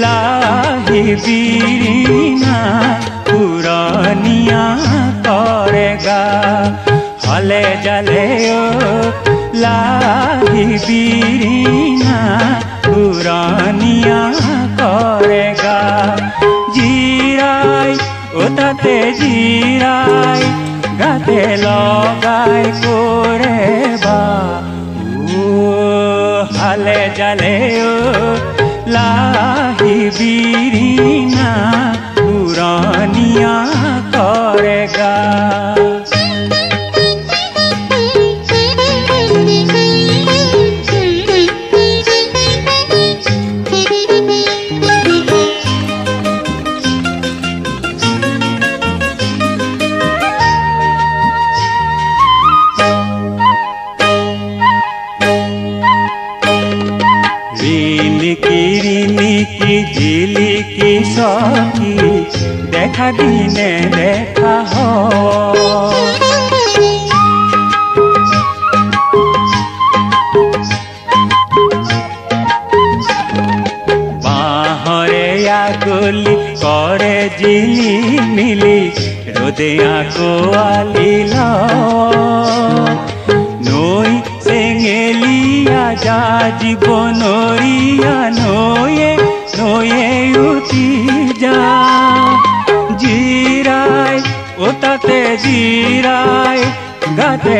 लाही बीरीना पुरानिया करेगा हले जले लाही बीरीना पुरानिया करेगा जिराय ओताते जिराय गाते लगाय करे बा हले जले लाही बीरीना पुरानिया करेगा। রিনিকি ঝিলিকি সখী দেখা দিনে দেখা বাহরে আগলি করে ঝিলিমিলি রোদে আকোয়ালিল নই সেঙেলিয়া যা জীবনরিয়া নয়ে নয়ে উঠি যা জিরায় ওতাতে জিরায় গাতে